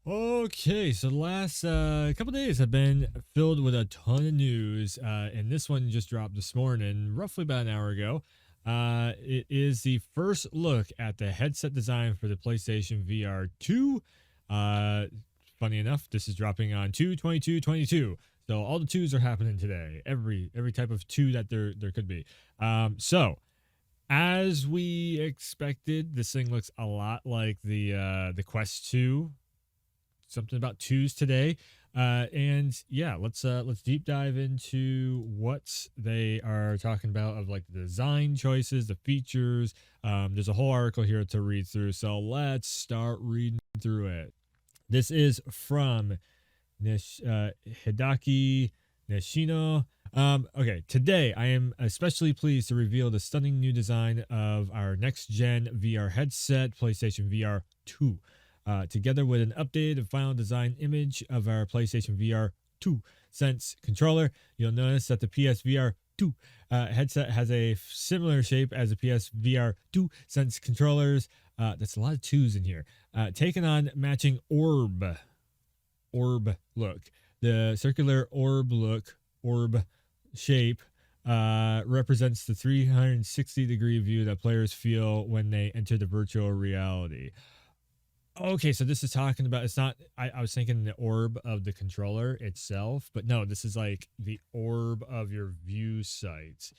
Okay, so the last couple days have been filled with a ton of news, and this one just dropped this morning, roughly about an hour ago. It is the first look at the headset design for the PlayStation VR2. Uh, Funny enough, this is dropping on 2/22/22, so all the twos are happening today. Every type of two that there could be. So as we expected, this thing looks a lot like the Quest 2, something about twos today. And yeah, let's deep dive into what they are talking about of like the design choices, the features. There's a whole article here to read through, so let's start reading through it. This is from Hidaki Nishino. Okay, today I am especially pleased to reveal the stunning new design of our next gen VR headset, PlayStation VR 2. Together with an updated and final design image of our PlayStation VR 2 Sense controller, you'll notice that the PSVR 2 headset has a similar shape as the PSVR 2 Sense controllers. That's a lot of twos in here. Taken on matching orb look. The circular orb shape represents the 360-degree view that players feel when they enter the virtual reality. Okay, so this is talking about, it's not, I was thinking the orb of the controller itself, but no, this is like the orb of your view sight.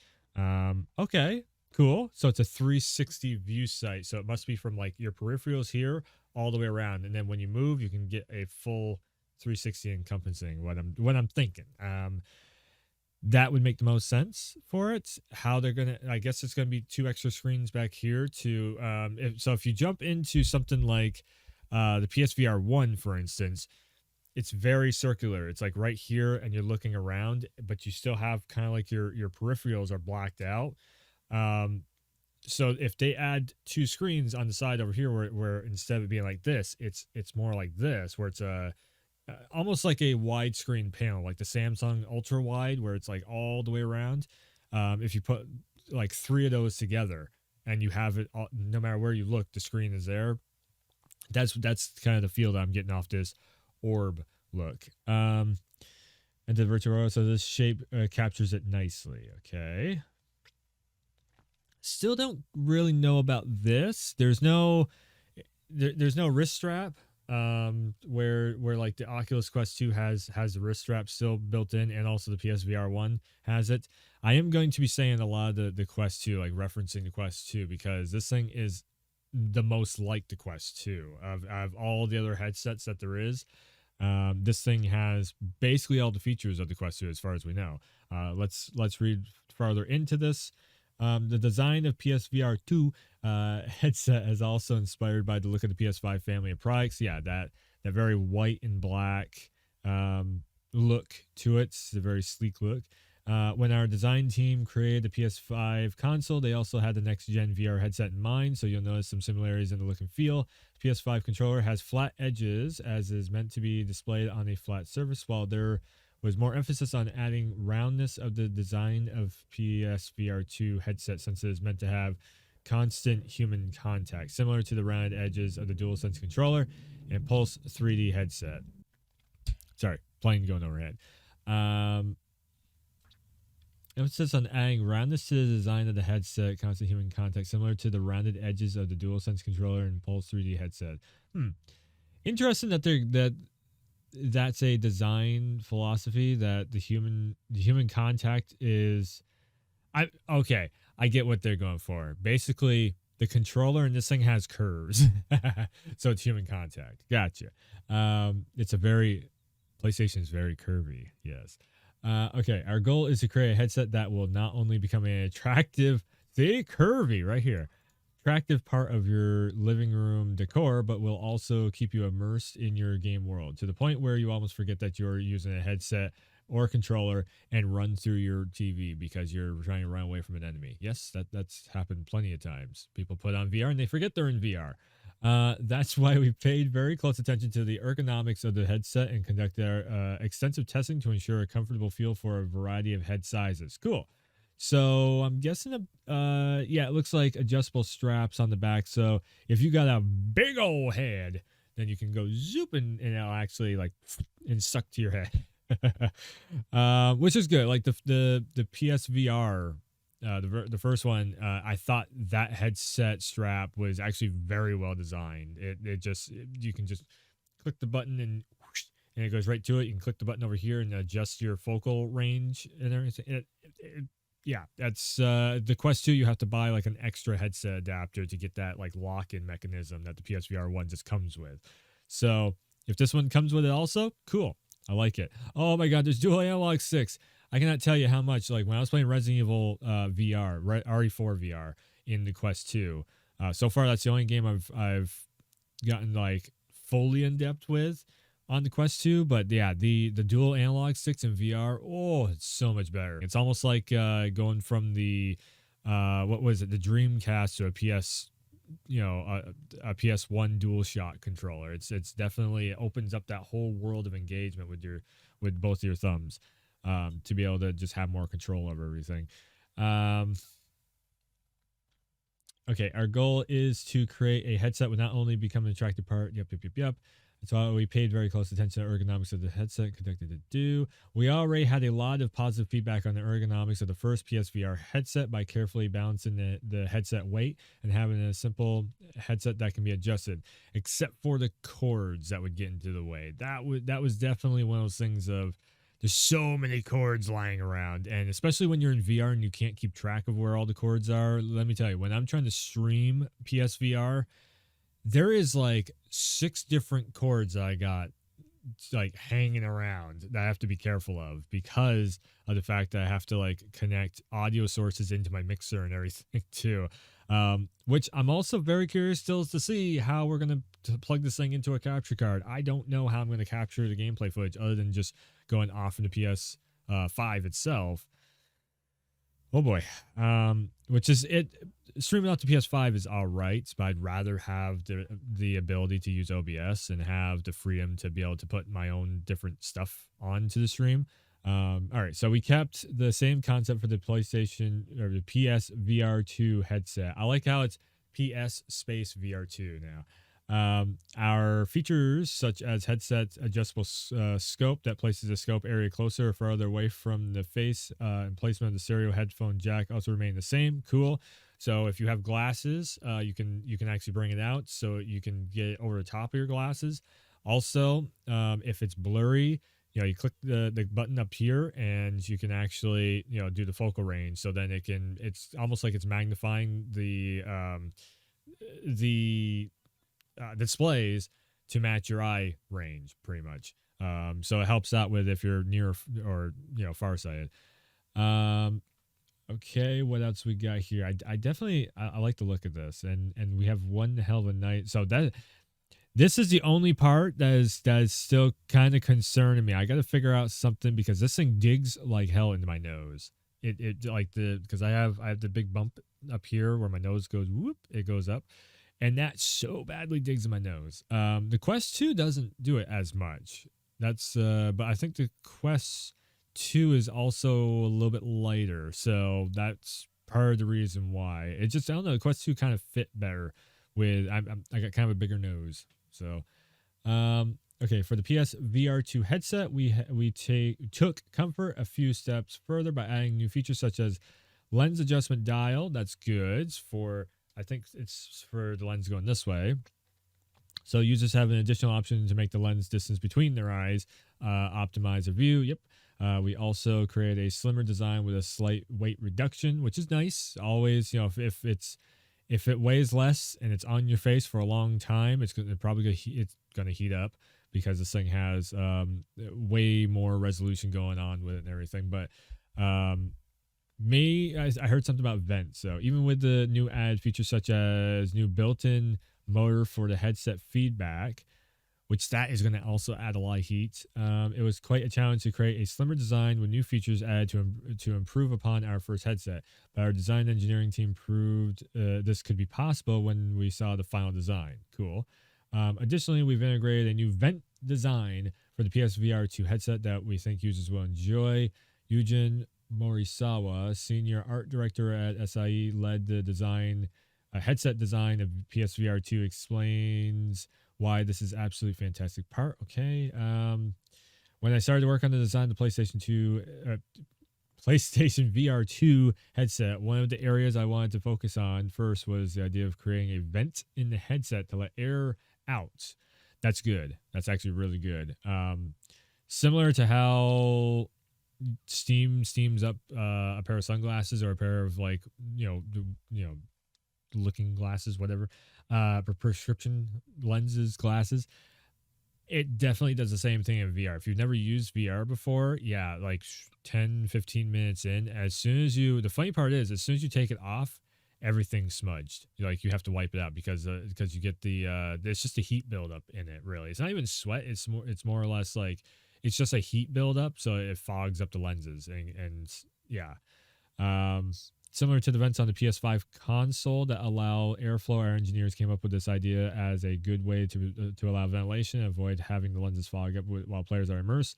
Okay, cool. So it's a 360 view sight. So it must be from like your peripherals here all the way around. And then when you move, you can get a full 360 encompassing what I'm thinking. That would make the most sense for it. How they're gonna, I guess it's gonna be two extra screens back here to if you jump into something like the PSVR 1, for instance, it's very circular. It's like right here and you're looking around, but you still have kind of like your peripherals are blacked out. So if they add two screens on the side over here where instead of it being like this, it's more like this, where it's almost like a widescreen panel, like the Samsung ultra wide, where it's like all the way around. If you put like three of those together and you have it all, no matter where you look, the screen is there. That's kind of the feel that I'm getting off this orb look. And the virtual, so this shape captures it nicely. Okay. Still don't really know about this. There's no wrist strap. Where like the Oculus Quest 2 has the wrist strap still built in, and also the PSVR 1 has it. I am going to be saying a lot of the Quest 2, like referencing the Quest 2, because this thing is the most like the Quest 2 of all the other headsets that there is. This thing has basically all the features of the Quest 2 as far as we know. Let's read farther into this. The design of PSVR 2 headset is also inspired by the look of the PS5 family of products. Yeah, that very white and black look to it. It's a very sleek look. When our design team created the PS5 console, they also had the next-gen VR headset in mind, so you'll notice some similarities in the look and feel. The PS5 controller has flat edges, as is meant to be displayed on a flat surface, while there was more emphasis on adding roundness of the design of PSVR 2 headset, since it is meant to have constant human contact, similar to the rounded edges of the DualSense controller and Pulse 3D headset. Sorry, plane going overhead. Emphasis on adding roundness to the design of the headset, constant human contact, similar to the rounded edges of the DualSense controller and Pulse 3D headset. Interesting that that's a design philosophy, that the human contact is. I get what they're going for. Basically, the controller in this thing has curves, so it's human contact. Gotcha. It's a very PlayStation is very curvy. Yes. Okay, our goal is to create a headset that will not only become an attractive, curvy right here, attractive part of your living room decor, but will also keep you immersed in your game world to the point where you almost forget that you're using a headset or a controller and run through your TV because you're trying to run away from an enemy. Yes, that's happened plenty of times. People put on VR and they forget they're in VR. That's why we paid very close attention to the ergonomics of the headset and conducted our extensive testing to ensure a comfortable feel for a variety of head sizes. Cool. So I'm guessing, yeah, it looks like adjustable straps on the back. So if you got a big old head, then you can go zoop and it'll actually like and suck to your head. Which is good. Like the PSVR, the first one, I thought that headset strap was actually very well designed. It just you can just click the button and whoosh, and it goes right to it. You can click the button over here and adjust your focal range and everything. Yeah, that's the Quest 2. You have to buy like an extra headset adapter to get that like lock-in mechanism that the PSVR 1 just comes with. So if this one comes with it also, cool. I like it. Oh my god, there's dual analog sticks. I cannot tell you how much. Like when I was playing Resident Evil VR, RE4 VR in the Quest 2. So far, that's the only game I've gotten like fully in depth with on the Quest 2. But yeah, the dual analog sticks in VR, oh, it's so much better. It's almost like going from the what was it, the Dreamcast to a PS, a PS1 DualShock controller. It's definitely, it opens up that whole world of engagement with both your thumbs, to be able to just have more control over everything. Okay, our goal is to create a headset with not only become an attractive part. Yep. That's why we paid very close attention to ergonomics of the headset connected to do. We already had a lot of positive feedback on the ergonomics of the first PSVR headset by carefully balancing the headset weight and having a simple headset that can be adjusted, except for the cords that would get into the way. That was definitely one of those things of, there's so many cords lying around, and especially when you're in VR and you can't keep track of where all the cords are. Let me tell you, when I'm trying to stream PSVR, there is like 6 different cords that I got like hanging around that I have to be careful of because of the fact that I have to like connect audio sources into my mixer and everything too. Which I'm also very curious still to see how we're going to plug this thing into a capture card. I don't know how I'm going to capture the gameplay footage other than just going off into PS5 itself. Oh boy. Which is it. Streaming out to PS5 is all right, but I'd rather have the ability to use OBS and have the freedom to be able to put my own different stuff onto the stream. All right, so we kept the same concept for the PlayStation or the PS VR2 headset. I like how it's PS space VR2 now. Our features such as headset adjustable scope that places the scope area closer or farther away from the face, and placement of the stereo headphone jack also remain the same. Cool. So if you have glasses, you can actually bring it out so you can get it over the top of your glasses. Also, if it's blurry, you click the button up here and you can actually do the focal range. So then it's almost like it's magnifying the displays to match your eye range pretty much. So it helps out with if you're near or farsighted. Okay, what else we got here? I definitely I like the look of this, and we have one hell of a night. So this is the only part that is still kind of concerning me. I got to figure out something because this thing digs like hell into my nose. It like because I have the big bump up here where my nose goes whoop, it goes up. And that so badly digs in my nose. The Quest 2 doesn't do it as much. That's but I think the Quest 2 is also a little bit lighter, so that's part of the reason why. It just, I don't know, the Quest 2 kind of fit better with I got kind of a bigger nose. So okay, for the PS VR2 headset, we took comfort a few steps further by adding new features such as lens adjustment dial. That's good for, I think it's for the lens going this way. So users have an additional option to make the lens distance between their eyes optimize their view. Yep. We also create a slimmer design with a slight weight reduction, which is nice. Always, if it weighs less and it's on your face for a long time, it's probably going to heat up because this thing has way more resolution going on with it and everything. But I heard something about vents. So even with the new added features such as new built-in motor for the headset feedback, which that is going to also add a lot of heat, it was quite a challenge to create a slimmer design with new features added to improve upon our first headset. But our design engineering team proved this could be possible when we saw the final design. Cool. Additionally, we've integrated a new vent design for the PSVR 2 headset that we think users will enjoy. Yujin Morisawa, senior art director at SIE, led the headset design of PSVR 2, explains why this is absolutely fantastic part. Okay. When I started to work on the design of the PlayStation VR2 headset, one of the areas I wanted to focus on first was the idea of creating a vent in the headset to let air out. That's good. That's actually really good. Similar to how steams up a pair of sunglasses or a pair of like looking glasses, whatever, for prescription lenses, glasses. It definitely does the same thing in VR. If you've never used VR before, yeah, like 10, 15 minutes in, the funny part is, as soon as you take it off, everything's smudged. Like you have to wipe it out because you get it's just a heat buildup in it, really. It's not even sweat. It's more or less like, it's just a heat buildup. So it fogs up the lenses and yeah. Similar to the vents on the PS5 console that allow airflow, our engineers came up with this idea as a good way to allow ventilation and avoid having the lenses fog up while players are immersed.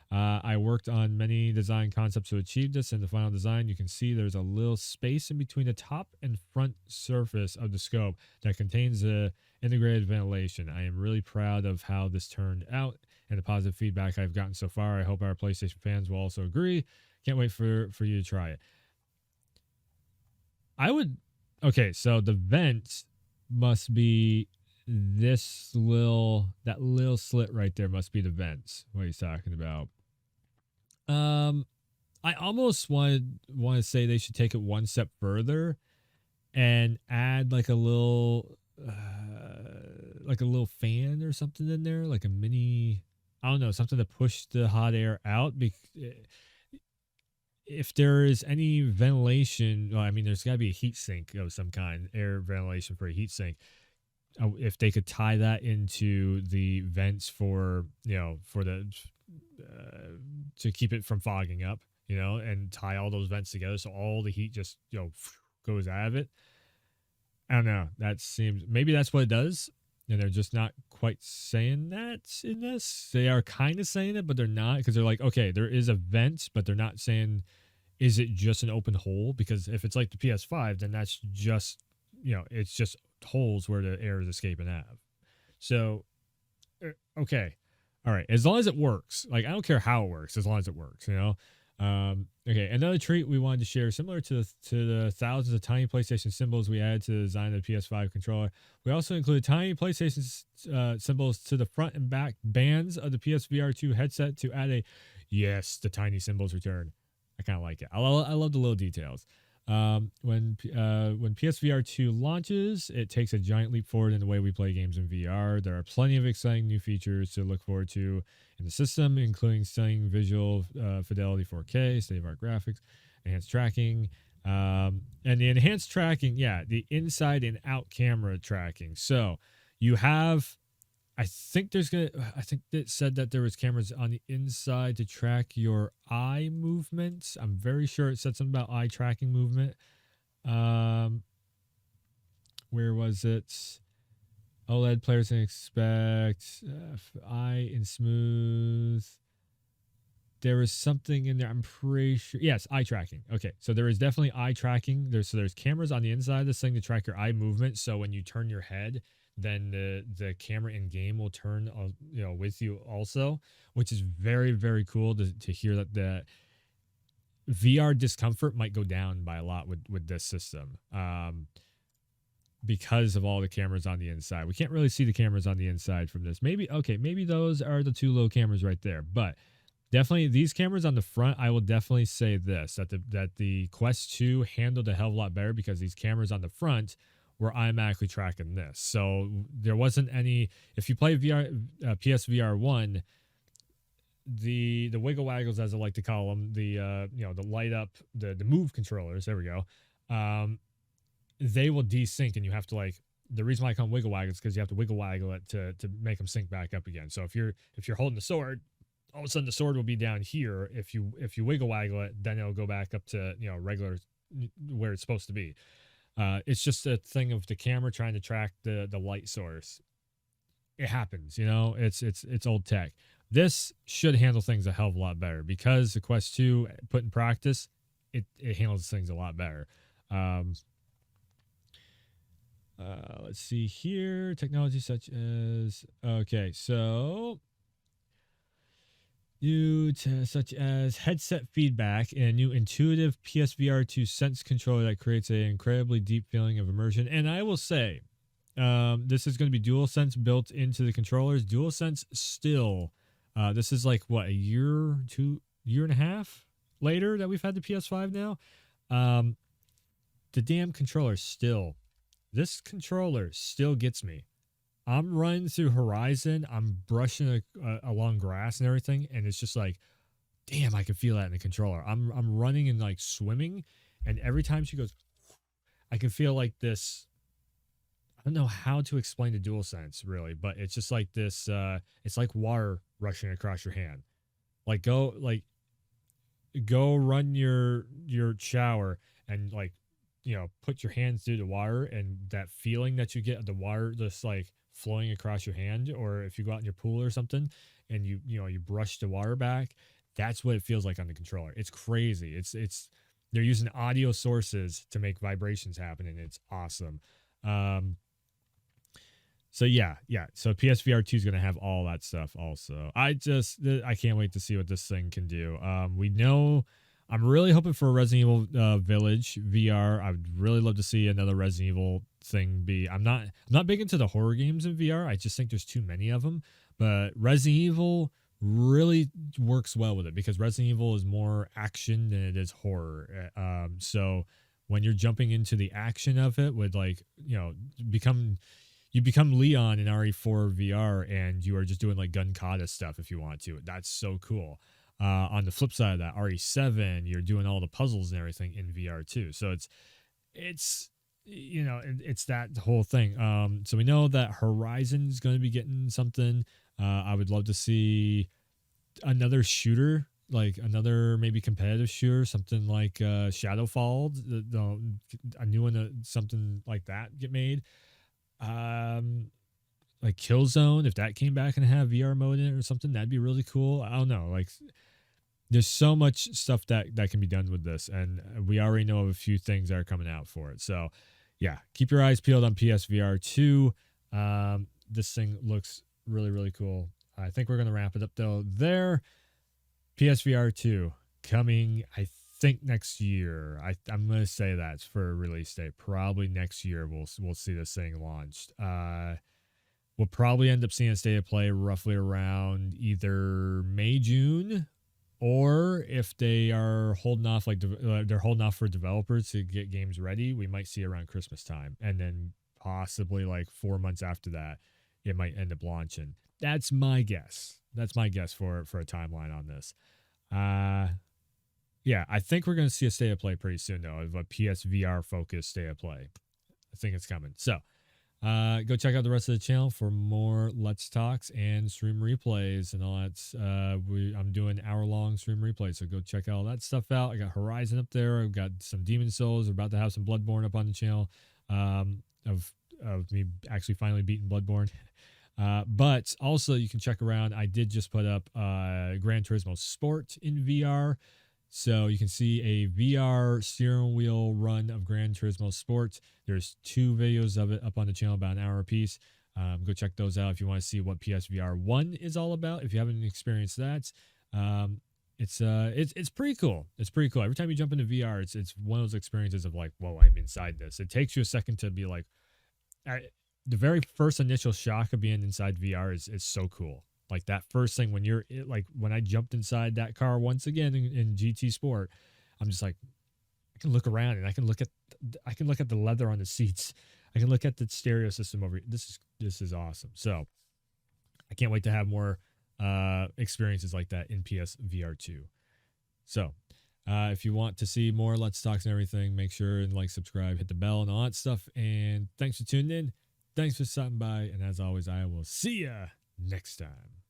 I worked on many design concepts to achieve this. In the final design, you can see there's a little space in between the top and front surface of the scope that contains the integrated ventilation. I am really proud of how this turned out and the positive feedback I've gotten so far. I hope our PlayStation fans will also agree. Can't wait for you to try it. Okay, so the vent must be that little slit right there must be the vents. What he's talking about. I almost want to say they should take it one step further and add like a little fan or something in there, like a mini, I don't know, something to push the hot air out. If there is any ventilation, well, I mean, there's got to be a heat sink of some kind, air ventilation for a heat sink. If they could tie that into the vents for to keep it from fogging up, and tie all those vents together so all the heat just goes out of it. I don't know. Maybe that's what it does, and they're just not quite saying that in this. They are kind of saying it, but they're not, because they're like, okay, there is a vent, but they're not saying, is it just an open hole? Because if it's like the PS5, then that's just, it's just holes where the air is escaping out of. So, okay. All right. As long as it works. Like, I don't care how it works, as long as it works, Okay, another treat we wanted to share, similar to the thousands of tiny PlayStation symbols we added to the design of the PS5 controller. We also included tiny PlayStation symbols to the front and back bands of the PSVR2 headset to add the tiny symbols return. I kind of like it. I love the little details. When PSVR2 launches, it takes a giant leap forward in the way we play games in VR. There are plenty of exciting new features to look forward to in the system, including stunning visual fidelity 4K, state-of-art graphics, enhanced tracking, and the enhanced tracking, the inside and out camera tracking. So you have, I think it said that there was cameras on the inside to track your eye movements. I'm very sure it said something about eye tracking movement. Where was it? OLED players can expect eye and smooth. There was something in there. I'm pretty sure. Yes, eye tracking. Okay, so there is definitely eye tracking. There's cameras on the inside of this thing to track your eye movement. So when you turn your head, then the camera in game will turn with you also, which is very, very cool to hear that the VR discomfort might go down by a lot with this system, because of all the cameras on the inside. We can't really see the cameras on the inside from this. Maybe those are the two low cameras right there, but definitely these cameras on the front, I will definitely say this, that the Quest 2 handled a hell of a lot better, because these cameras on the front were automatically tracking this. So there wasn't any, if you play PSVR 1, the wiggle waggles, as I like to call them, the light up, the move controllers, there we go, they will desync, and you have to, the reason why I call them wiggle waggles is because you have to wiggle waggle it to make them sync back up again. So if you're holding the sword, all of a sudden the sword will be down here. If you wiggle waggle it, then it'll go back up to regular where it's supposed to be. It's just a thing of the camera trying to track the light source. It happens, it's old tech. This should handle things a hell of a lot better, because the Quest 2 put in practice, it handles things a lot better. Let's let's see here. Technology such as, okay, so such as headset feedback and a new intuitive PSVR2 Sense controller that creates an incredibly deep feeling of immersion. And I will say, this is going to be DualSense built into the controllers. DualSense still, this is like what, a year and a half later that we've had the PS5 now. The damn controller still, this controller still gets me. I'm running through Horizon. I'm brushing along grass and everything, and it's just like, damn, I can feel that in the controller. I'm running and like swimming, and every time she goes, I can feel like this. I don't know how to explain the DualSense really, but it's just like this. It's like water rushing across your hand. Like go run your shower and like, you know, put your hands through the water, and that feeling that you get of the water just like flowing across your hand, or if you go out in your pool or something and you brush the water back, that's what it feels like on the controller. It's crazy. It's they're using audio sources to make vibrations happen, and it's awesome. So yeah. So PSVR 2 is going to have all that stuff also. I can't wait to see what this thing can do. We know, I'm really hoping for a Resident Evil Village VR. I would really love to see another Resident Evil thing be. I'm not big into the horror games in VR. I just think there's too many of them. But Resident Evil really works well with it because Resident Evil is more action than it is horror. So when you're jumping into the action of it with, like, you know, you become Leon in RE4 VR, and you are just doing like gun kata stuff if you want to. That's so cool. On the flip side of that, RE7, you're doing all the puzzles and everything in VR too. So it's you know, it's that whole thing. So we know that Horizon is going to be getting something. I would love to see another shooter, like another maybe competitive shooter, something like Shadowfall, a new one, something like that get made. Like Killzone, if that came back and had VR mode in it or something, that'd be really cool. I don't know, like there's so much stuff that can be done with this, and we already know of a few things that are coming out for it. So yeah, keep your eyes peeled on PSVR 2. This thing looks really, really cool. I think we're gonna wrap it up though there. PSVR 2 coming, I think, next year. I'm gonna say that's for a release date. Probably next year we'll see this thing launched. We'll probably end up seeing a state of play roughly around either May, June, or if they are holding off, like they're holding off for developers to get games ready, we might see around Christmas time, and then possibly like 4 months after that, it might end up launching. That's my guess. That's my guess for a timeline on this. Yeah, I think we're going to see a state of play pretty soon, though, of a PSVR focused state of play. I think it's coming. So go check out the rest of the channel for more Let's Talks and stream replays and all that. I'm doing hour-long stream replays, so go check all that stuff out. I got Horizon up there. I've got some Demon Souls. We're about to have some Bloodborne up on the channel, of me actually finally beating Bloodborne. But also you can check around. I did just put up Gran Turismo Sport in VR. So you can see a VR steering wheel run of Gran Turismo Sport. There's 2 videos of it up on the channel, about an hour apiece. Go check those out if you want to see what PSVR 1 is all about. If you haven't experienced that, it's pretty cool. It's pretty cool. Every time you jump into VR, it's one of those experiences of like, whoa, I'm inside this. It takes you a second to be like, the very first initial shock of being inside VR is so cool. Like that first thing when I jumped inside that car once again in GT Sport, I'm just like, I can look around and I can look at the leather on the seats. I can look at the stereo system over here. This is awesome. So I can't wait to have more experiences like that in PSVR 2. So if you want to see more Let's Talks and everything, make sure and like, subscribe, hit the bell and all that stuff. And thanks for tuning in. Thanks for stopping by. And as always, I will see ya next time.